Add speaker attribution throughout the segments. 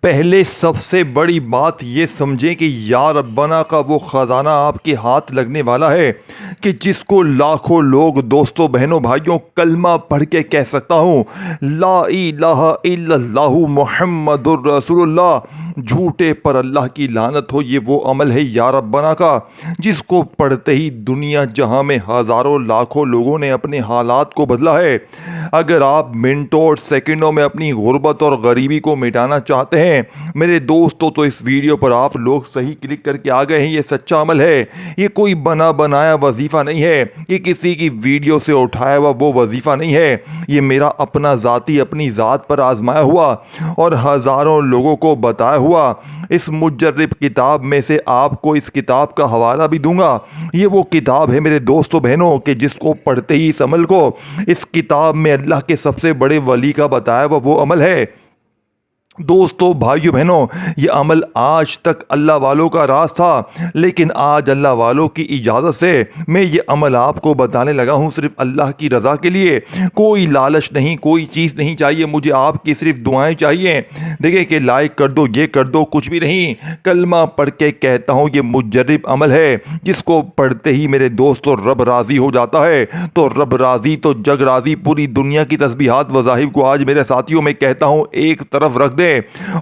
Speaker 1: पहले सबसे बड़ी बात ये समझें कि या रब्बना का वो ख़जाना आपके हाथ लगने वाला है कि जिसको लाखों लोग दोस्तों बहनों भाइयों कलमा पढ़ के कह सकता हूँ ला इलाहा इल्लल्लाहु मुहम्मदुर रसूलुल्लाह, झूठे पर अल्लाह की लानत हो। ये वो अमल है या रब्बना का जिसको पढ़ते ही दुनिया जहां में हज़ारों लाखों लोगों ने अपने हालात को बदला है। अगर आप मिनटों और सेकंडों में अपनी गुर्बत और गरीबी को मिटाना चाहते हैं मेरे दोस्तों, तो इस वीडियो पर आप लोग सही क्लिक करके आ गए हैं। ये सच्चा अमल है, ये कोई बना बनाया वजीफ़ा नहीं है, ये किसी की वीडियो से उठाया हुआ वो वजीफ़ा नहीं है। ये मेरा अपना ज़ाती अपनी ज़ात पर आजमाया हुआ और हज़ारों लोगों को बताया हुआ इस मुजर्रिब किताब में से आपको इस किताब का हवाला भी दूंगा। ये वो किताब है मेरे दोस्तों बहनों कि जिसको पढ़ते ही इस अमल को, इस किताब में अल्लाह के सबसे बड़े वली का बताया हुआ वो अमल है। दोस्तों भाइयों बहनों, ये अमल आज तक अल्लाह वालों का राज था, लेकिन आज अल्लाह वालों की इजाज़त से मैं ये अमल आपको बताने लगा हूँ सिर्फ अल्लाह की रज़ा के लिए। कोई लालच नहीं, कोई चीज़ नहीं चाहिए मुझे, आपकी सिर्फ दुआएं चाहिए। देखिए कि लाइक कर दो, ये कर दो, कुछ भी नहीं। कलमा पढ़ के कहता हूँ ये मुजर्रिब अमल है जिसको पढ़ते ही मेरे दोस्तों रब राज़ी हो जाता है। तो रब राज़ी तो जग राज़ी, पूरी दुनिया की तस्बीहात वज़ाहिब को आज मेरे साथियों में कहता हूँ एक तरफ रख दे।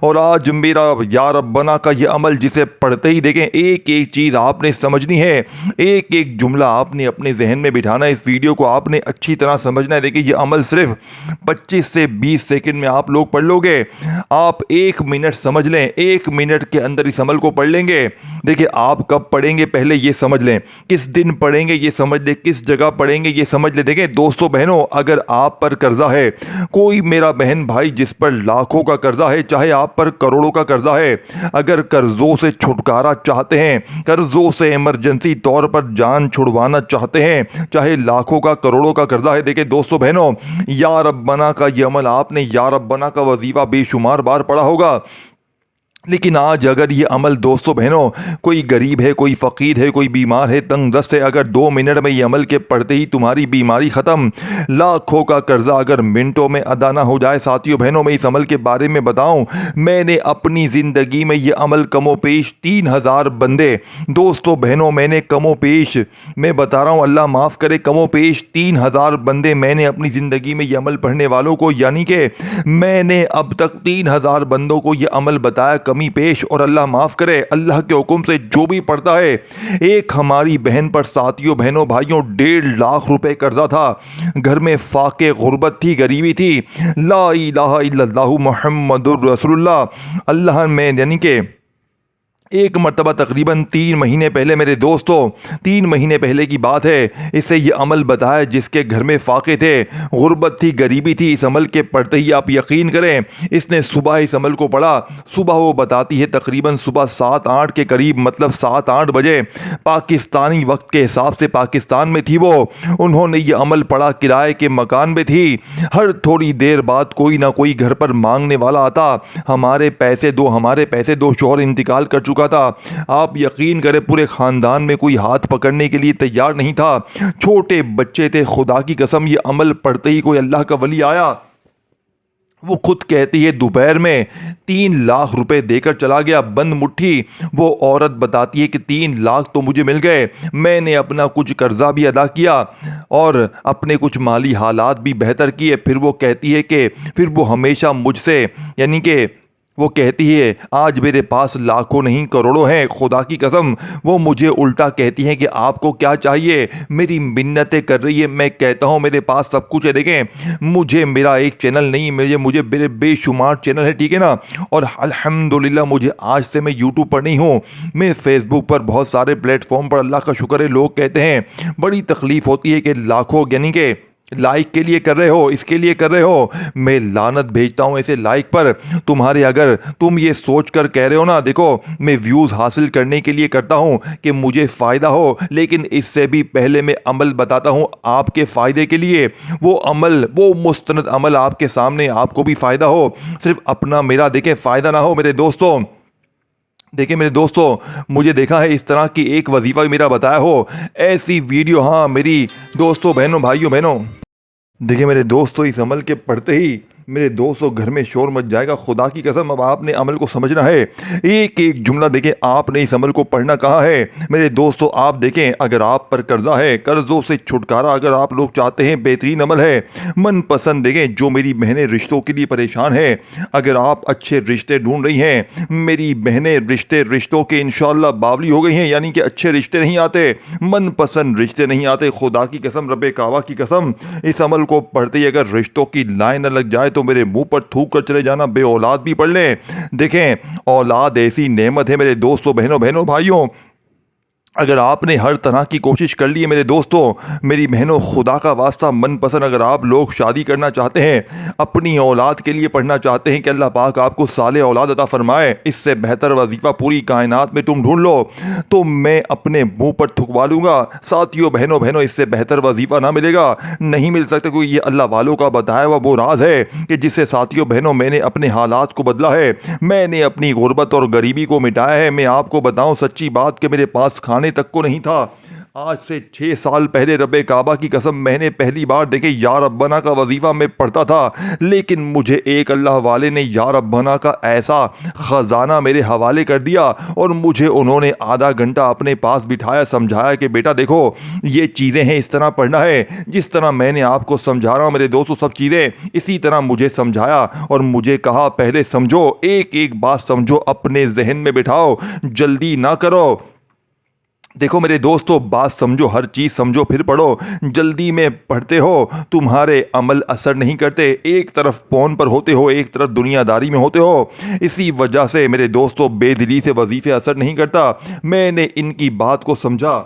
Speaker 1: और आज मेरा या रब्बना का ये अमल जिसे पढ़ते ही देखें एक एक चीज़ आपने समझनी है, एक एक जुमला आपने अपने जहन में बिठाना है, इस वीडियो को आपने अच्छी तरह समझना है। देखिए ये अमल सिर्फ 25 से 20 सेकंड में आप लोग पढ़ लोगे। आप 1 मिनट समझ लें, 1 मिनट के अंदर इस अमल को पढ़ लेंगे। देखिए आप कब पढ़ेंगे पहले ये समझ लें, किस दिन पढ़ेंगे ये समझ लें, किस जगह पढ़ेंगे ये समझ लें। देखें दोस्तों बहनों, अगर आप पर कर्जा है, कोई मेरा बहन भाई जिस पर लाखों का कर्जा है, चाहे आप पर करोड़ों का कर्जा है, अगर कर्जों से छुटकारा चाहते हैं, कर्जों से इमरजेंसी तौर पर जान छुड़वाना चाहते हैं, चाहे लाखों का करोड़ों का कर्जा है, देखिए दोस्तों बहनों या रब्बना का ये अमल आपने या रब्बना का वजीफा बेशुमार बार पढ़ा होगा। लेकिन आज अगर ये अमल दोस्तों बहनों, कोई गरीब है, कोई फ़कीर है, कोई बीमार है, तंग दस्त है, अगर 2 मिनट में ये अमल के पढ़ते ही तुम्हारी बीमारी ख़त्म, लाखों का कर्जा अगर मिनटों में अदा ना हो जाए। साथियों बहनों, मैं इस अमल के बारे में बताऊं, मैंने अपनी ज़िंदगी में ये अमल कमोपेश 3000 बंदे, दोस्तों बहनों मैंने कमोपेश, मैं बता रहा हूँ अल्लाह माफ़ करे, कमोपेश 3000 बंदे मैंने अपनी ज़िंदगी में ये अमल पढ़ने वालों को, यानी कि मैंने अब तक 3000 बंदों को ये अमल बताया कमी पेश। और अल्लाह माफ़ करे, अल्लाह के हुक्म से जो भी पढ़ता है, एक हमारी बहन पर साथियों बहनों भाइयों 1.5 लाख रुपए कर्जा था, घर में फाके गुर्बत थी, गरीबी थी, ला इलाहा इल्लल्लाहु मुहम्मदुर रसूलुल्लाह, अल्लाह में यानी कि एक मरतबा तकरीबन 3 महीने पहले मेरे दोस्तों, 3 महीने पहले की बात है, इससे ये अमल बताया जिसके घर में फाके थे, गुर्बत थी, गरीबी थी। इस अमल के पढ़ते ही आप यकीन करें, इसने सुबह इस अमल को पढ़ा। सुबह वो बताती है तकरीबन सुबह 7-8 के करीब, मतलब 7-8 बजे पाकिस्तानी वक्त के हिसाब से पाकिस्तान में थी वो। उन्होंने ये अमल पढ़ा, किराए के मकान में थी। हर थोड़ी देर बाद कोई ना कोई घर पर मांगने वाला आता, हमारे पैसे दो, हमारे पैसे दो। शौहर इंतकाल कर चुका था, आप यकीन करें पूरे खानदान में कोई हाथ पकड़ने के लिए तैयार नहीं था, छोटे बच्चे थे। खुदा की कसम ये अमल पढ़ते ही कोई अल्लाह का वली आया, वो खुद कहती है दोपहर में 3 लाख रुपए देकर चला गया बंद मुट्ठी। वो औरत बताती है कि 3 लाख तो मुझे मिल गए, मैंने अपना कुछ कर्जा भी अदा किया और अपने कुछ माली हालात भी बेहतर किए। फिर वो कहती है कि फिर वो हमेशा मुझसे, यानी कि वो कहती है आज मेरे पास लाखों नहीं करोड़ों हैं, खुदा की कसम वो मुझे उल्टा कहती हैं कि आपको क्या चाहिए, मेरी मिन्नतें कर रही है। मैं कहता हूँ मेरे पास सब कुछ है। देखें मुझे मेरा एक चैनल नहीं, मुझे मेरे बेशुमार चैनल है, ठीक है ना। और अल्हम्दुलिल्लाह मुझे आज से मैं यूट्यूब पर नहीं हूँ, मैं फेसबुक पर बहुत सारे प्लेटफॉर्म पर, अल्लाह का शुक्र है। लोग कहते हैं बड़ी तकलीफ़ होती है कि लाखों यानी कि लाइक के लिए कर रहे हो, इसके लिए कर रहे हो, मैं लानत भेजता हूँ ऐसे लाइक पर। तुम्हारे अगर तुम ये सोच कर कह रहे हो ना, देखो मैं व्यूज़ हासिल करने के लिए करता हूँ कि मुझे फ़ायदा हो, लेकिन इससे भी पहले मैं अमल बताता हूँ आपके फ़ायदे के लिए। वो अमल, वो मुस्तनद अमल आपके सामने, आपको भी फ़ायदा हो, सिर्फ अपना मेरा देखें फ़ायदा ना हो। मेरे दोस्तों देखिए मेरे दोस्तों, मुझे देखा है इस तरह की एक वजीफ़ा भी मेरा बताया हो, ऐसी वीडियो, हाँ मेरी दोस्तों बहनों भाइयों बहनों, देखिए मेरे दोस्तों इस अमल के पढ़ते ही मेरे दोस्तों घर में शोर मच जाएगा, खुदा की कसम अब आपने अमल को समझना है। एक एक जुमला देखें, आपने इस अमल को पढ़ना कहा है। मेरे दोस्तों आप देखें, अगर आप पर कर्जा है, कर्जों से छुटकारा अगर आप लोग चाहते हैं, बेहतरीन अमल है। मनपसंद देखें, जो मेरी बहनें रिश्तों के लिए परेशान है, अगर आप अच्छे रिश्ते ढूंढ रही हैं, मेरी बहनें रिश्तों के इंशाल्लाह बावली हो गई हैं, यानी कि अच्छे रिश्ते नहीं आते, मनपसंद रिश्ते नहीं आते, खुदा की कसम, रब्बे काबा की कसम, इस अमल को पढ़ते ही अगर रिश्तों की लाइन न लग जाए तो मेरे मुंह पर थूक कर चले जाना, बे औलाद भी पढ़ लें। देखें, औलाद ऐसी नेमत है मेरे दोस्तों, बहनों भाइयों, अगर आपने हर तरह की कोशिश कर ली है मेरे दोस्तों, मेरी बहनों, खुदा का वास्ता मनपसंद अगर आप लोग शादी करना चाहते हैं, अपनी औलाद के लिए पढ़ना चाहते हैं कि अल्लाह पाक आपको साले औलाद अता फरमाए, इससे बेहतर वजीफ़ा पूरी कायनात में तुम ढूंढ लो तो मैं अपने मुंह पर थुकवा लूँगा। साथियों, बहनों, इससे बेहतर वजीफ़ा ना मिलेगा, नहीं मिल सकता, क्योंकि ये अल्लाह वालों का बताया हुआ वो राज है कि जिससे साथियों बहनों मैंने अपने हालात को बदला है, मैंने अपनी गुर्बत और गरीबी को मिटाया है। मैं आपको बताऊँ सच्ची बात कि मेरे पास खाने तक को नहीं था। आज से 6 साल पहले रब्बे काबा की कसम मैंने पहली बार देखे या रब्बना का वजीफा में पढ़ता था, लेकिन मुझे एक अल्लाह वाले ने या रब्बना का ऐसा ख़जाना मेरे हवाले कर दिया और मुझे उन्होंने आधा घंटा अपने पास बिठाया, समझाया कि बेटा देखो ये चीज़ें हैं, इस तरह पढ़ना है, जिस तरह मैंने आपको समझा रहा हूँ मेरे दोस्तों, सब चीज़ें इसी तरह मुझे समझाया और मुझे कहा पहले समझो, एक एक बात समझो, अपने जहन में बिठाओ, जल्दी ना करो। देखो मेरे दोस्तों, बात समझो, हर चीज़ समझो फिर पढ़ो। जल्दी में पढ़ते हो, तुम्हारे अमल असर नहीं करते, एक तरफ फ़ोन पर होते हो, एक तरफ दुनियादारी में होते हो। इसी वजह से मेरे दोस्तों बेदिली से वजीफ़े असर नहीं करता। मैंने इनकी बात को समझा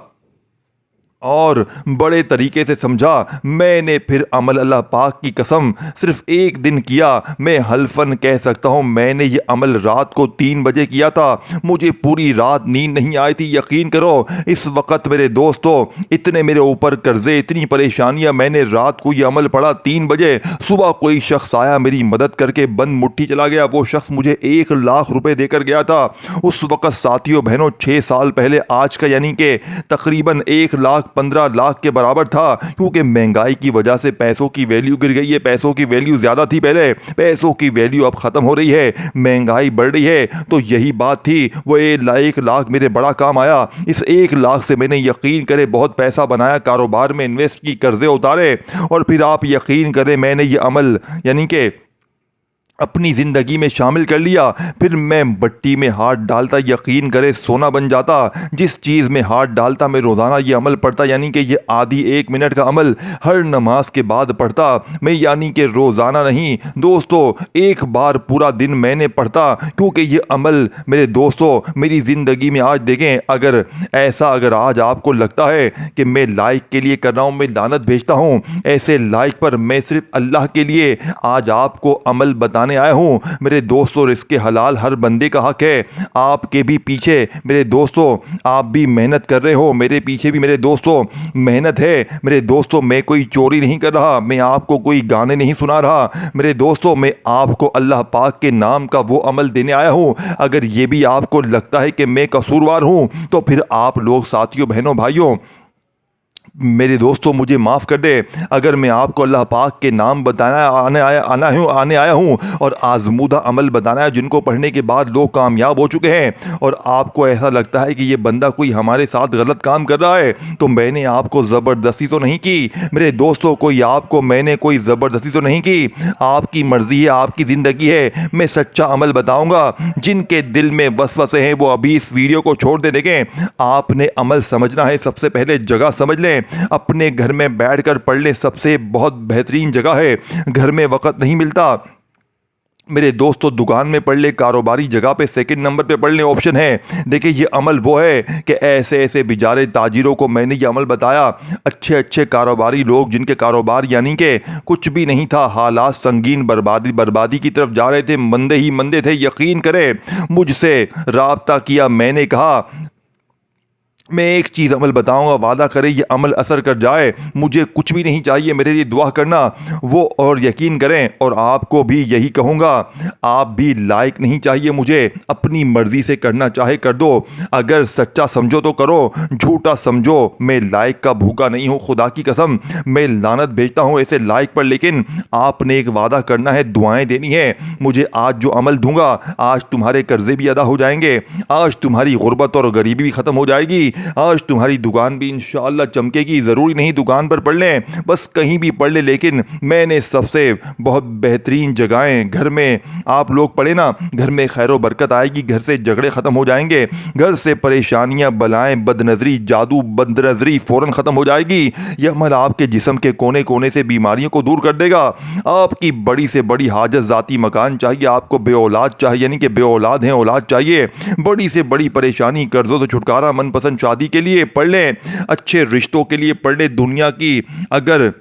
Speaker 1: और बड़े तरीके से समझा। मैंने फिर अमल अल्लाह पाक की कसम सिर्फ एक दिन किया। मैं हल्फन कह सकता हूँ मैंने ये अमल रात को 3 बजे किया था। मुझे पूरी रात नींद नहीं आई थी, यकीन करो। इस वक्त मेरे दोस्तों इतने मेरे ऊपर कर्जे, इतनी परेशानियाँ, मैंने रात को ये अमल पढ़ा 3 बजे। सुबह कोई शख्स आया, मेरी मदद करके बंद मुट्ठी चला गया। वो शख्स मुझे 1 लाख रुपए देकर गया था। उस वक्त साथियों बहनों 6 साल पहले आज का यानी कि तकरीबन 1,15 लाख के बराबर था, क्योंकि महंगाई की वजह से पैसों की वैल्यू गिर गई है। पैसों की वैल्यू ज़्यादा थी पहले, पैसों की वैल्यू अब ख़त्म हो रही है, महंगाई बढ़ रही है। तो यही बात थी, वो 1 लाख मेरे बड़ा काम आया। इस 1 लाख से मैंने यकीन करे बहुत पैसा बनाया, कारोबार में इन्वेस्ट की, कर्जे उतारे और फिर आप यकीन करें मैंने ये अमल यानी कि अपनी ज़िंदगी में शामिल कर लिया। फिर मैं बट्टी में हाथ डालता, यकीन करे सोना बन जाता। जिस चीज़ में हाथ डालता मैं रोज़ाना ये अमल पढ़ता, यानी कि ये आधी 1 मिनट का अमल हर नमाज के बाद पढ़ता मैं, यानी कि रोज़ाना नहीं दोस्तों, एक बार पूरा दिन मैंने पढ़ता। क्योंकि ये अमल मेरे दोस्तों मेरी ज़िंदगी में आज देखें, अगर आज आपको लगता है कि मैं लाइक के लिए कर रहा हूँ, मैं लानत भेजता हूँ ऐसे लाइक पर। मैं सिर्फ अल्लाह के लिए आज आपको अमल बताने आया हूँ मेरे दोस्तों। रिज़्क़ हलाल हर बंदे का हक है। आपके भी पीछे मेरे दोस्तों, आप भी मेहनत कर रहे हो, मेरे पीछे भी मेरे दोस्तों मेहनत है। मेरे दोस्तों मैं कोई चोरी नहीं कर रहा, मैं आपको कोई गाने नहीं सुना रहा मेरे दोस्तों, मैं आपको अल्लाह पाक के नाम का वो अमल देने आया हूँ। अगर ये भी आपको लगता है कि मैं कसूरवार हूँ तो फिर आप लोग साथियों बहनों भाइयों मेरे दोस्तों मुझे माफ़ कर दे। अगर मैं आपको अल्लाह पाक के नाम बताना आने आया हूँ और आजमूदा अमल बताना है जिनको पढ़ने के बाद लोग कामयाब हो चुके हैं, और आपको ऐसा लगता है कि ये बंदा कोई हमारे साथ गलत काम कर रहा है, तो मैंने आपको ज़बरदस्ती तो नहीं की मेरे दोस्तों, मैंने कोई ज़बरदस्ती तो नहीं की। आपकी मर्ज़ी है, आपकी ज़िंदगी है। मैं सच्चा अमल बताऊँगा। जिनके दिल में वसवसे हैं वो अभी इस वीडियो को छोड़ दे। देखें, आपने अमल समझना है, सबसे पहले जगह समझ लें। अपने घर में बैठकर पढ़ लें, सबसे बहुत बेहतरीन जगह है। घर में वक्त नहीं मिलता मेरे दोस्तों, दुकान में पढ़ ले, कारोबारी जगह पे सेकंड नंबर पे पढ़ ले, ऑप्शन है। देखिए ये अमल वो है कि ऐसे ऐसे बेचारे ताजिरों को मैंने ये अमल बताया, अच्छे अच्छे कारोबारी लोग जिनके कारोबार यानी कि कुछ भी नहीं था, हालात संगीन, बर्बादी की तरफ जा रहे थे, मंदे ही मंदे थे। यकीन करें मुझसे राब्ता किया, मैंने कहा मैं एक चीज़ अमल बताऊंगा, वादा करें ये अमल असर कर जाए, मुझे कुछ भी नहीं चाहिए, मेरे लिए दुआ करना वो, और यकीन करें। और आपको भी यही कहूँगा, आप भी लाइक नहीं चाहिए मुझे, अपनी मर्ज़ी से करना चाहे कर दो, अगर सच्चा समझो तो करो, झूठा समझो। मैं लाइक का भूखा नहीं हूँ, खुदा की कसम मैं लानत भेजता हूँ ऐसे लाइक पर। लेकिन आपने एक वादा करना है, दुआएं देनी है मुझे। आज जो अमल दूंगा, आज तुम्हारे कर्जे भी अदा हो जाएंगे, आज तुम्हारी गुर्बत और गरीबी भी ख़त्म हो जाएगी, आज तुम्हारी दुकान भी इंशाअल्लाह चमकेगी। ज़रूरी नहीं दुकान पर पढ़ लें, बस कहीं भी पढ़ लें, लेकिन मैंने सबसे बहुत बेहतरीन जगहें, घर में आप लोग पढ़े ना, घर में खैर बरकत आएगी, घर से झगड़े ख़त्म हो जाएंगे, घर से परेशानियां, बलाएं, बदनज़री, जादू, बदनज़री फ़ौरन ख़त्म हो जाएगी। यह अमल आपके जिस्म के कोने कोने से बीमारियों को दूर कर देगा। आपकी बड़ी से बड़ी हाजत, ज़ाती मकान चाहिए आपको, बे औलाद चाहिए, यानी कि बे औलाद हैं, औलाद चाहिए, बड़ी से बड़ी परेशानी, कर्ज़ों से छुटकारा, मनपसंद शादी के लिए पढ़ लें, अच्छे रिश्तों के लिए पढ़ लें, दुनिया की अगर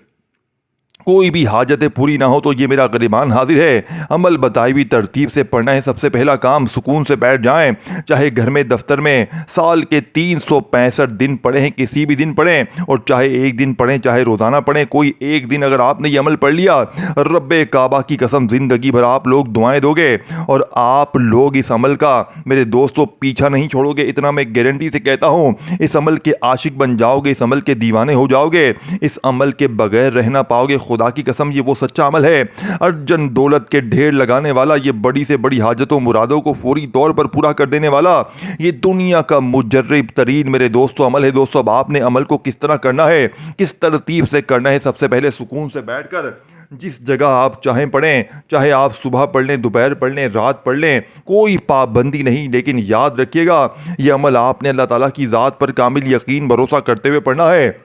Speaker 1: कोई भी हाजतें पूरी ना हो तो ये मेरा ग़रीबान हाजिर है। अमल बताई हुई तरतीब से पढ़ना है। सबसे पहला काम, सुकून से बैठ जाएं, चाहे घर में, दफ्तर में, साल के 365 दिन पढ़ें हैं, किसी भी दिन पढ़ें, और चाहे एक दिन पढ़ें, चाहे रोज़ाना पढ़ें, कोई एक दिन अगर आपने ये अमल पढ़ लिया, रब्बे काबा की कसम ज़िंदगी भर आप लोग दुआएं दोगे, और आप लोग इस अमल का मेरे दोस्तों पीछा नहीं छोड़ोगे, इतना मैं गारंटी से कहता हूँ। इस अमल के आशिक बन जाओगे, इस अमल के दीवाने हो जाओगे, इस अमल के बगैर रह ना पाओगे। खुदा की कसम ये वो सच्चा अमल है, अर्जन दौलत के ढेर लगाने वाला, ये बड़ी से बड़ी हाजतों मुरादों को फौरी तौर पर पूरा कर देने वाला, ये दुनिया का मुजर्रिब तरीन मेरे दोस्तों अमल है। दोस्तों अब आपने अमल को किस तरह करना है, किस तरतीब से करना है, सबसे पहले सुकून से बैठकर जिस जगह आप चाहें पढ़ें, चाहे आप सुबह पढ़ लें, दोपहर पढ़ लें, रात पढ़ लें, कोई पाबंदी नहीं। लेकिन याद रखिएगा, यह अमल आपने अल्लाह ताला की ज़ात पर कामिल यकीन भरोसा करते हुए पढ़ना है।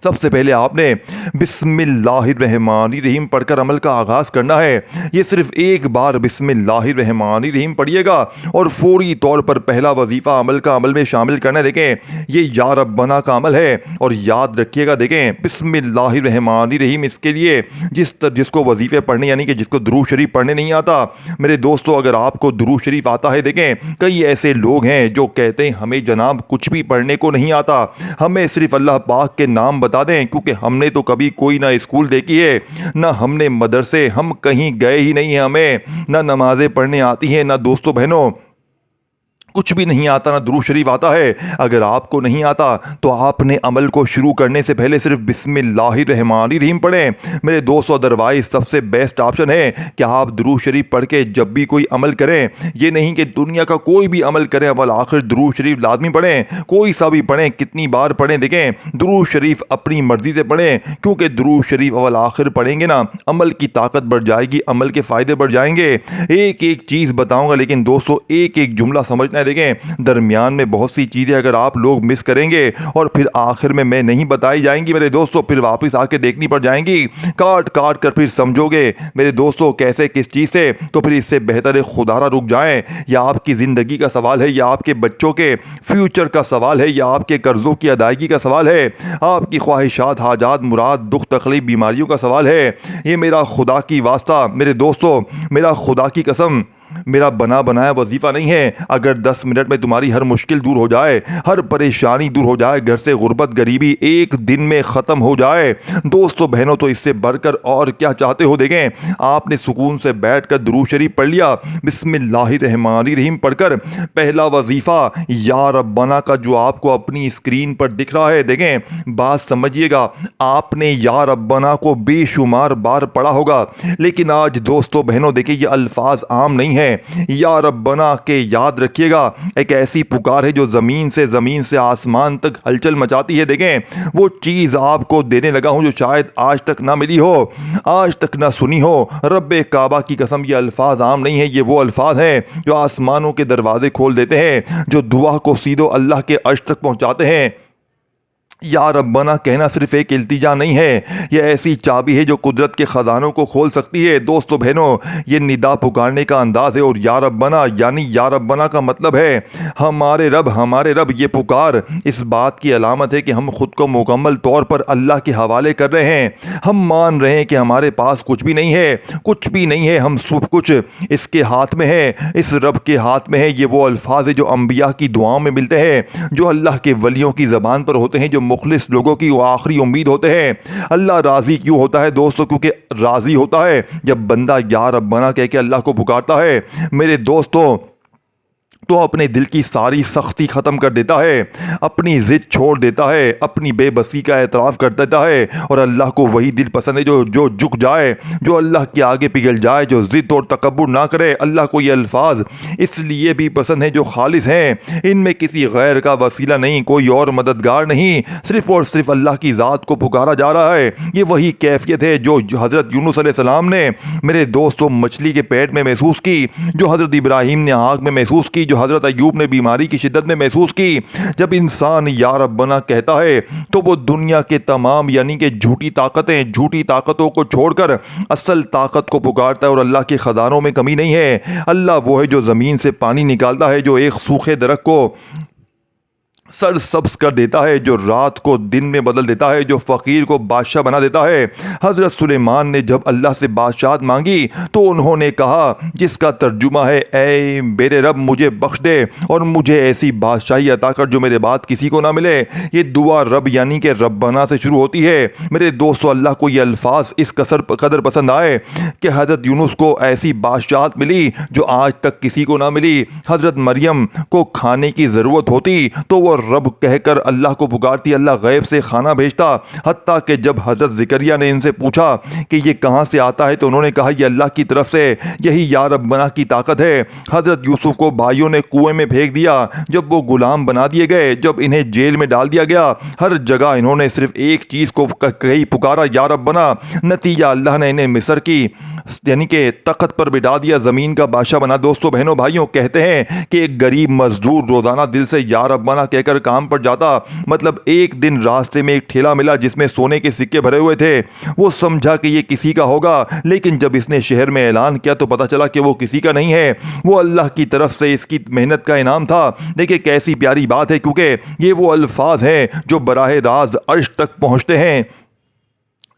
Speaker 1: सबसे पहले आपने बिस्मिल्लाहिर्रहमानिर्रहीम पढ़कर अमल का आगाज़ करना है। ये सिर्फ एक बार बिस्मिल्लाहिर्रहमानिर्रहीम पढ़िएगा और फौरी तौर पर पहला वजीफ़ा अमल का अमल में शामिल करना है। देखें ये या रब्बना का अमल है, और याद रखिएगा, देखें बिस्मिल्लाहिर्रहमानिर्रहीम, इसके लिए जिसको वजीफ़े पढ़ने, यानी कि जिसको दुरूद शरीफ पढ़ने नहीं आता, मेरे दोस्तों अगर आपको दुरूद शरीफ आता है, देखें कई ऐसे लोग हैं जो कहते हैं हमें जनाब कुछ भी पढ़ने को नहीं आता, हमें सिर्फ अल्लाह पाक के नाम बता दें, क्योंकि हमने तो कभी कोई ना स्कूल देखी है, ना हमने मदरसे, हम कहीं गए ही नहीं हैं, हमें ना नमाजें पढ़ने आती हैं, ना दोस्तों बहनों कुछ भी नहीं आता, ना दुरूद शरीफ आता है। अगर आपको नहीं आता तो आपने अमल को शुरू करने से पहले सिर्फ बिस्मिल्लाहिर्रहमानिर्रहीम पढ़ें मेरे दोस्तों। अदरवाइज सबसे बेस्ट ऑप्शन है कि आप दुरूद शरीफ पढ़ के जब भी कोई अमल करें, ये नहीं कि दुनिया का कोई भी अमल करें, अवल आखिर दुरूद शरीफ लाजमी पढ़ें, कोई सा भी पढ़ें, कितनी बार पढ़ें। देखें दुरूद शरीफ अपनी मर्जी से पढ़ें, क्योंकि दुरूद शरीफ अवल आखिर पढ़ेंगे ना, अमल की ताकत बढ़ जाएगी, अमल के फ़ायदे बढ़ जाएंगे। एक एक चीज़ बताऊँगा, लेकिन दोस्तों एक एक जुमला समझना है। देखें दरमियान में बहुत सी चीज़ें अगर आप लोग मिस करेंगे और फिर आखिर में मैं नहीं बताई जाएंगी मेरे दोस्तों, फिर वापस आके देखनी पड़ जाएंगी, काट काट कर फिर समझोगे मेरे दोस्तों कैसे किस चीज़ से। तो फिर इससे बेहतर है खुदारा रुक जाएं। या आपकी ज़िंदगी का सवाल है, या आपके बच्चों के फ्यूचर का सवाल है, या आपके कर्ज़ों की अदायगी का सवाल है, आपकी ख्वाहिशात, हाजात, मुराद, दुख, तकलीफ, बीमारियों का सवाल है, ये मेरा खुदा की वास्ता मेरे दोस्तों, मेरा खुदा की कसम मेरा बना बनाया वजीफ़ा नहीं है। अगर 10 मिनट में तुम्हारी हर मुश्किल दूर हो जाए, हर परेशानी दूर हो जाए, घर से गुर्बत गरीबी एक दिन में ख़त्म हो जाए, दोस्तों बहनों, तो इससे बढ़कर और क्या चाहते हो। देखें आपने सुकून से बैठकर दुरूद शरीफ पढ़ लिया, बिस्मिल्लाहिर्रहमानिर्रहीम पढ़कर पहला वजीफ़ा या रब्बाना का जो आपको अपनी स्क्रीन पर दिख रहा है, देखें बात समझिएगा, आपने या रब्बाना को बेशुमार बार पढ़ा होगा, लेकिन आज दोस्तों बहनों देखिए ये अल्फाज आम नहीं है। या रब्बना के याद रखिएगा एक ऐसी पुकार है जो ज़मीन से आसमान तक हलचल मचाती है। देखें वो चीज़ आपको देने लगा हूं जो शायद आज तक ना मिली हो, आज तक ना सुनी हो। रब्बे काबा की कसम ये अल्फाज आम नहीं है, ये वो अल्फाज हैं जो आसमानों के दरवाजे खोल देते हैं, जो दुआ को सीधो अल्लाह के अर्श तक पहुंचाते हैं। या रब्बना कहना सिर्फ एक इल्तिजा नहीं है, यह ऐसी चाबी है जो कुदरत के ख़जानों को खोल सकती है। दोस्तों बहनों, ये निदा पुकारने का अंदाज़ है। और या रब्बना यानी या रब्बना का मतलब है हमारे रब। ये पुकार इस बात की अलामत है कि हम खुद को मुकम्मल तौर पर अल्लाह के हवाले कर रहे हैं। हम मान रहे हैं कि हमारे पास कुछ भी नहीं है, हम सब कुछ इसके हाथ में है, इस रब के हाथ में है। ये वो अल्फाज है जो अम्बिया की दुआओं में मिलते हैं, जो अल्लाह के वलियों की ज़बान पर होते हैं, जो मुखलिस लोगों की वो आखिरी उम्मीद होते हैं। अल्लाह राज़ी क्यों होता है दोस्तों? क्योंकि राज़ी होता है जब बंदा या रब्बना कह के अल्लाह को पुकारता है। मेरे दोस्तों, तो अपने दिल की सारी सख्ती ख़त्म कर देता है, अपनी ज़िद छोड़ देता है, अपनी बेबसी का एतराफ़ कर देता है। और अल्लाह को वही दिल पसंद है जो झुक जाए, जो अल्लाह के आगे पिघल जाए, जो ज़िद और तकब्बुर ना करे। अल्लाह को ये अल्फाज इसलिए भी पसंद है जो खालिस हैं, इनमें किसी गैर का वसीला नहीं, कोई और मददगार नहीं, सिर्फ़ और सिर्फ अल्लाह की ज़ात को पुकारा जा रहा है। ये वही कैफियत है जो हज़रत यूनुस अलैहिस्सलाम ने मेरे दोस्तों मछली के पेट में महसूस की, जो हज़रत इब्राहीम ने आग में महसूस की, हज़रत अय्यूब ने बीमारी की शिद्दत में महसूस की। जब इंसान या रब्बना कहता है तो वो दुनिया के तमाम यानी कि झूठी ताकतों को छोड़कर असल ताकत को पुकारता है। और अल्लाह के ख़जानों में कमी नहीं है। अल्लाह वो है जो ज़मीन से पानी निकालता है, जो एक सूखे दरख्त को सर सब्स कर देता है, जो रात को दिन में बदल देता है, जो फ़कीर को बादशाह बना देता है। हज़रत सुलेमान ने जब अल्लाह से बादशाहत मांगी तो उन्होंने कहा, जिसका तर्जुमा है, ऐ मेरे रब मुझे बख्श दे और मुझे ऐसी बादशाही अता कर जो मेरे बाद किसी को ना मिले। ये दुआ रब यानी कि रब्बना से शुरू होती है। मेरे दोस्तों, अल्लाह को ये अल्फाज इस कदर पसंद आए कि हज़रत यूनुस को ऐसी बादशाहत मिली जो आज तक किसी को ना मिली। हज़रत मरियम को खाने की ज़रूरत होती तो वो रब कहकर अल्लाह को पुकारती, अल्लाह गैब से खाना भेजता। हत्ता कि जब हज़रत ज़िकरिया ने इनसे पूछा कि ये कहाँ से आता है तो उन्होंने कहा, ये अल्लाह की तरफ से, यही या रब्बना की ताकत है। हज़रत यूसुफ को भाइयों ने कुएं में फेंक दिया जब वो गुलाम बना दिए गए, जब इन्हें जेल में डाल दिया गया। हर जगह इन्होंने सिर्फ एक चीज़ को कही, पुकारा या रब्बना। नतीजा अल्लाह ने इन्हें मिस्र की यानी कि तख्त पर बिठा दिया, ज़मीन का बादशाह बना। दोस्तों बहनों भाइयों, कहते हैं कि एक गरीब मजदूर रोज़ाना दिल से या रब्बना कहकर काम पर जाता। मतलब एक दिन रास्ते में एक ठेला मिला जिसमें सोने के सिक्के भरे हुए थे। वो समझा कि ये किसी का होगा, लेकिन जब इसने शहर में ऐलान किया तो पता चला कि वो किसी का नहीं है, वो अल्लाह की तरफ से इसकी मेहनत का इनाम था। देखिए कैसी प्यारी बात है, क्योंकि ये वो अल्फाज हैं जो बराह राज अर्श तक पहुँचते हैं,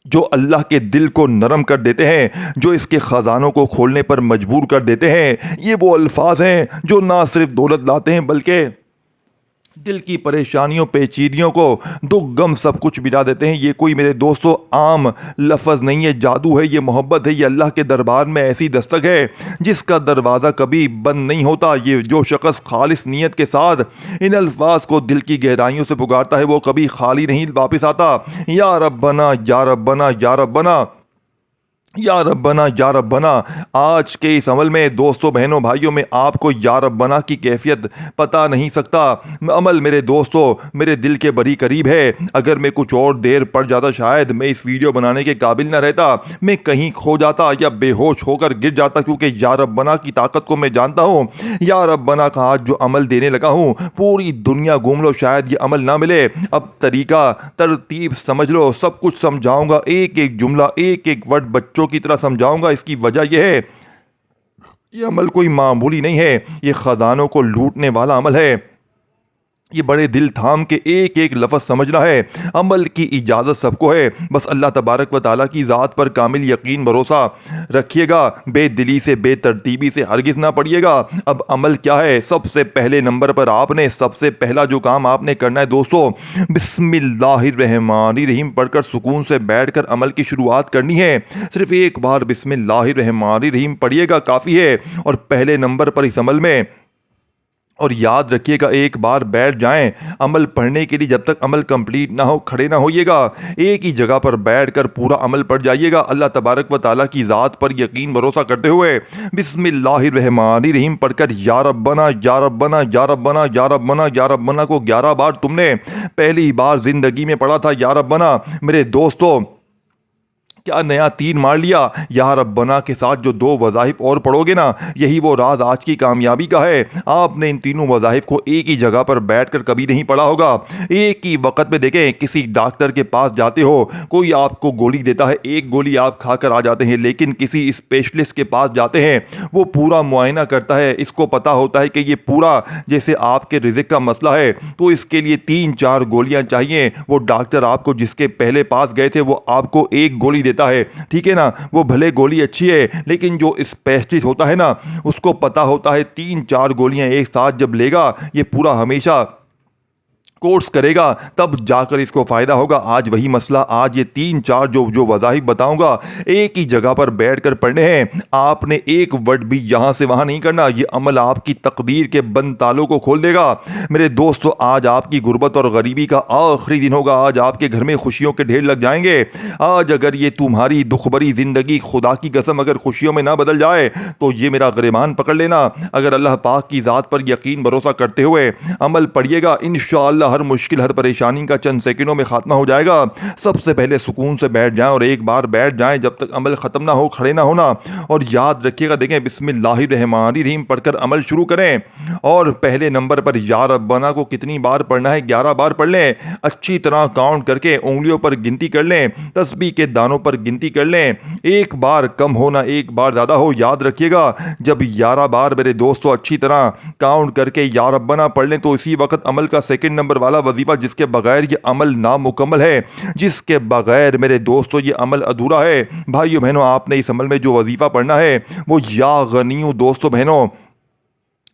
Speaker 1: जो अल्लाह के दिल को नरम कर देते हैं, जो इसके ख़जानों को खोलने पर मजबूर कर देते हैं। ये वो अल्फाज हैं जो ना सिर्फ दौलत लाते हैं बल्कि दिल की परेशानियों पेचीदियों को, दुख गम सब कुछ मिटा देते हैं। ये कोई मेरे दोस्तों आम लफ्ज़ नहीं है, जादू है, ये मोहब्बत है, ये अल्लाह के दरबार में ऐसी दस्तक है जिसका दरवाज़ा कभी बंद नहीं होता। ये जो शख्स खालिस नीयत के साथ इन अल्फाज को दिल की गहराइयों से पुकारता है वो कभी खाली नहीं वापस आता। या रब्बना या रब्बना या रब्बना या रब्बना या रब्बना। आज के इस अमल में दोस्तों बहनों भाइयों में आपको या रब्बना की कैफियत पता नहीं सकता। अमल मेरे दोस्तों मेरे दिल के बड़ी करीब है। अगर मैं कुछ और देर पड़ जाता शायद मैं इस वीडियो बनाने के काबिल न रहता, मैं कहीं खो जाता या बेहोश होकर गिर जाता, क्योंकि या रब्बना की ताकत को मैं जानता हूँ। या रब्बना का आज जो अमल देने लगा हूँ, पूरी दुनिया घूम लो शायद ये अमल ना मिले। अब तरीका तरतीब समझ लो, सब कुछ समझाऊंगा, एक एक जुमला एक एक वर्ड बच्चों की तरह समझाऊंगा। इसकी वजह यह है, ये अमल कोई मामूली नहीं है, ये खजानों को लूटने वाला अमल है। ये बड़े दिल थाम के एक एक लफ्ज़ समझना है। अमल की इजाज़त सबको है, बस अल्लाह तबारक व ताला की ज़ात पर कामिल यकीन भरोसा रखिएगा, बेदिली से बेतरतीबी से हरगिज़ ना पड़िएगा। अब अमल क्या है? सबसे पहले नंबर पर आपने सबसे पहला जो काम आपने करना है दोस्तों, बिस्मिल्लाहिर्रहमानिर्रहीम पढ़कर सुकून से बैठकर अमल की शुरुआत करनी है। सिर्फ एक बार बिस्मिल्लाहिर्रहमानिर्रहीम पढ़िएगा काफ़ी है, और पहले नंबर पर इस अमल में। और याद रखिएगा, एक बार बैठ जाएं अमल पढ़ने के लिए, जब तक अमल कंप्लीट ना हो खड़े ना होइएगा, एक ही जगह पर बैठकर पूरा अमल पढ़ जाइएगा। अल्लाह तबारक व ताला की ज़ात पर यकीन भरोसा करते हुए बिस्मिल्लाहिर्रहमानिर्रहीम पढ़कर या रब्बना या रब्बना या रब्बना या रब्बना या रब्बना को 11 बार तुमने पहली बार ज़िंदगी में पढ़ा था या रब्बना। मेरे दोस्तों क्या नया तीर मार लिया? या रब्बना के साथ जो 2 वज़ाइफ और पढ़ोगे ना, यही वो राज आज की कामयाबी का है। आपने इन तीनों वज़ाइफ को एक ही जगह पर बैठकर कभी नहीं पढ़ा होगा। एक ही वक्त में देखें, किसी डॉक्टर के पास जाते हो, कोई आपको गोली देता है, एक गोली आप खाकर आ जाते हैं, लेकिन किसी स्पेशलिस्ट के पास जाते हैं, वो पूरा मुआयना करता है, इसको पता होता है कि ये पूरा जैसे आपके रिज़्क का मसला है तो इसके लिए 3-4 गोलियां चाहिए। वो डॉक्टर आपको जिसके पहले पास गए थे वो आपको एक गोली देता है, ठीक है ना। वो भले गोली अच्छी है, लेकिन जो स्पेशलिस्ट होता है ना, उसको पता होता है 3-4 गोलियां एक साथ जब लेगा ये पूरा हमेशा कोर्स करेगा तब जाकर इसको फ़ायदा होगा। आज वही मसला, आज ये 3-4 जो वज़ाइफ बताऊंगा एक ही जगह पर बैठकर पढ़ने हैं। आपने एक वर्ड भी यहाँ से वहाँ नहीं करना। ये अमल आपकी तकदीर के बंद तालों को खोल देगा। मेरे दोस्तों, आज आपकी गुर्बत और गरीबी का आखिरी दिन होगा। आज आपके घर में खुशियों के ढेर लग जाएंगे। आज अगर ये तुम्हारी दुखभरी ज़िंदगी खुदा की कसम अगर खुशियों में ना बदल जाए तो ये मेरा गिरमान पकड़ लेना। अगर अल्लाह पाक की ज़ात पर यकीन भरोसा करते हुए अमल पढ़िएगा, इंशाअल्लाह हर मुश्किल हर परेशानी का चंद सेकंडों में खात्मा हो जाएगा। सबसे पहले सुकून से बैठ जाएं और एक बार बैठ जाएं जब तक अमल ख़त्म ना हो, खड़े ना होना। और याद रखिएगा, देखें बिस्मिल्लाहिर्रहमानिर्रहीम पढ़कर अमल शुरू करें। और पहले नंबर पर या रब्बना को कितनी बार पढ़ना है? 11 बार पढ़ लें। अच्छी तरह काउंट करके उंगलियों पर गिनती कर लें, तस्बीह के दानों पर गिनती कर लें। एक बार कम हो ना एक बार ज़्यादा हो। याद रखिएगा, जब 11 बार मेरे दोस्तों अच्छी तरह काउंट करके या रब्बना पढ़ लें तो इसी वक्त अमल का सेकंड नंबर वाला वजीफा, जिसके बगैर ये अमल नामुकम्मल है, जिसके बगैर मेरे दोस्तों ये अमल अधूरा है। भाइयों बहनों, आपने इस अमल में जो वजीफा पढ़ना है वो या गनियों, दोस्तों बहनों,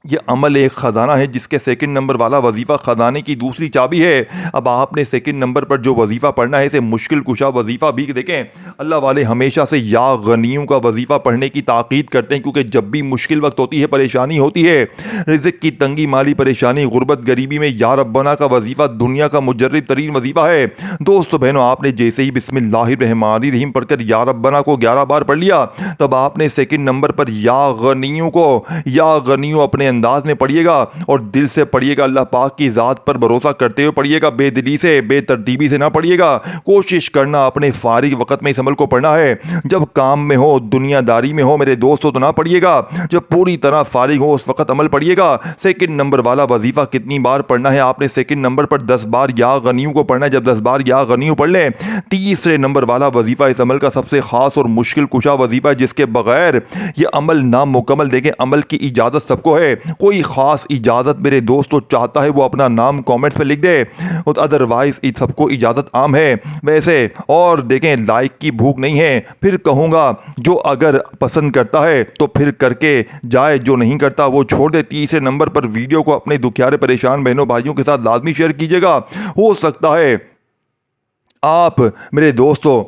Speaker 1: ये अमल एक ख़जाना है, जिसके सेकंड नंबर वाला वजीफ़ा ख़जाने की दूसरी चाबी है। अब आपने सेकंड नंबर पर जो वजीफ़ा पढ़ना है इसे मुश्किल कुशा वजीफ़ा भी देखें। अल्लाह वाले हमेशा से या गनियों का वजीफ़ा पढ़ने की ताकीद करते हैं, क्योंकि जब भी मुश्किल वक्त होती है, परेशानी होती है, रिज़्क़ की तंगी, माली परेशानी, गुर्बत, गरीबी में या रब्बना का वजीफ़ा दुनिया का मुजर्रिब तरीन वजीफ़ा है। दोस्तों बहनों, आपने जैसे ही बिस्मिल्लाहिर्रहमानिर्रहीम पढ़कर या रब्बना को 11 बार पढ़ लिया, तब आपने सेकंड नंबर पर या गनियों को, या गनियों अपने अंदाज में पढ़िएगा और दिल से पढ़िएगा। अल्लाह पाक की ज़ात पर भरोसा करते हुए पढ़िएगा, बेदिली से, बेतरतीबी से ना पढ़िएगा। कोशिश करना अपने फारिग वक़्त में इस अमल को पढ़ना है। जब काम में हो, दुनियादारी में हो मेरे दोस्तों, तो ना पढ़िएगा। जब पूरी तरह फारिग हो उस वक़्त अमल पढ़िएगा। सेकंड नंबर वाला वजीफ़ा कितनी बार पढ़ना है? आपने सेकंड नंबर पर 10 बार या गनियों को पढ़ना है। जब 10 बार या गनियों पढ़ लें, तीसरे नंबर वाला वजीफ़ा इस अमल का सबसे ख़ास और मुश्किल कुशा वजीफ़ा है, जिसके बगैर ये अमल नामुकम्मल। देखें, अमल की इजाज़त सबको है, कोई ख़ास इजाज़त मेरे दोस्तों चाहता है वो अपना नाम कमेंट्स में लिख दे, अदरवाइज सबको इजाज़त आम है वैसे। और देखें, लाइक की भूख नहीं है। फिर कहूँगा, जो अगर पसंद करता है तो फिर करके जाए, जो नहीं करता वो छोड़ दे। तीसरे नंबर पर वीडियो को अपने दुखियारे परेशान बहनों भाइयों के साथ लाजमी शेयर कीजिएगा। हो सकता है आप मेरे दोस्तों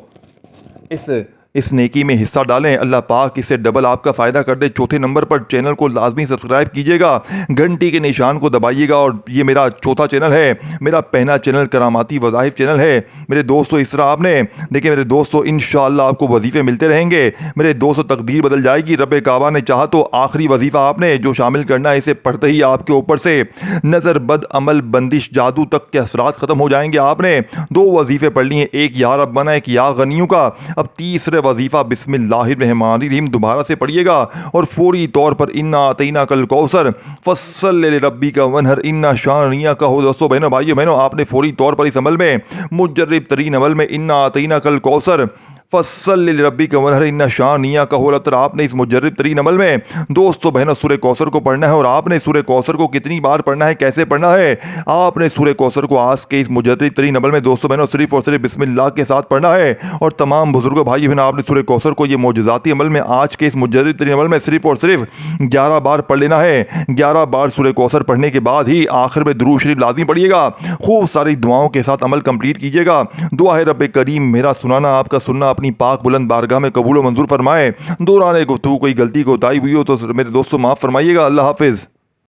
Speaker 1: इस नेकी में हिस्सा डालें, अल्लाह पाक इससे डबल आपका फ़ायदा कर दे। चौथे नंबर पर चैनल को लाजमी सब्सक्राइब कीजिएगा, घंटी के निशान को दबाइएगा। और ये मेरा चौथा चैनल है, मेरा पहला चैनल करामाती वज़ाइफ चैनल है मेरे दोस्तों। इस तरह आपने देखिए मेरे दोस्तों, इंशाअल्लाह आपको वजीफ़े मिलते रहेंगे मेरे दोस्तों। तकदीर बदल जाएगी, रब काबा ने चाहा तो आखिरी वजीफ़ा आपने जो शामिल करना है, इसे पढ़ते ही आपके ऊपर से नज़र, बद, अमल, बंदिश, जादू तक के असरात ख़त्म हो जाएंगे। आपने 2 वजीफ़े पढ़ लिए, एक या रब्बना, एक या गनियों का। अब तीसरे वजीफ़ा बिस्मिल्लाहिर्रहमानिर्रहीम दोबारा से पढ़िएगा और फौरी तौर पर इन्ना अतैना कल कौसर फस्सल लिरब्बी का वनहर इन्ना शानिया का हो। दोस्तों बहनों भाइयों बहनों, आपने फौरी तौर पर इस अमल में, मुजर्रिब तरीन अमल में, इन्ना अतैना कल कौसर फस्सल लिरब्बी का वनहर इन्ना शानिया का हो, आपने इस मुजर्रिब तरीन अमल में दोस्तों बहनों सूरह कौसर को पढ़ना है। और आपने सूरह कौसर को कितनी बार पढ़ना है, कैसे पढ़ना है? आपने सूरह कौसर को आज के इस मुजर्रिब तरीन अमल में दोस्तों बहनों सिर्फ और सिर्फ बिस्मिल्लाह के साथ पढ़ना है। और तमाम बुजुर्गों भाई बहनों, आपने सूरह कौसर को ये मौजज़ाती अमल में आज के इस मुजर्रिब तरीन अमल में सिर्फ और सिर्फ 11 बार पढ़ लेना है। 11 बार सूरह कौसर पढ़ने के बाद ही आखिर में दुरूद शरीफ लाज़मी पढ़िएगा। खूब सारी दुआओं के साथ अमल कंप्लीट कीजिएगा। दुआ है रब्बे करीम मेरा सुनाना, आपका सुनना अपनी पाक बुलंद बारगाह में कबूल व मंजूर फरमाए। दौरान गुफ्तगू कोई गलती कोताही हुई हो तो मेरे दोस्तों माफ़ फरमाइएगा। अल्लाह हाफिज़।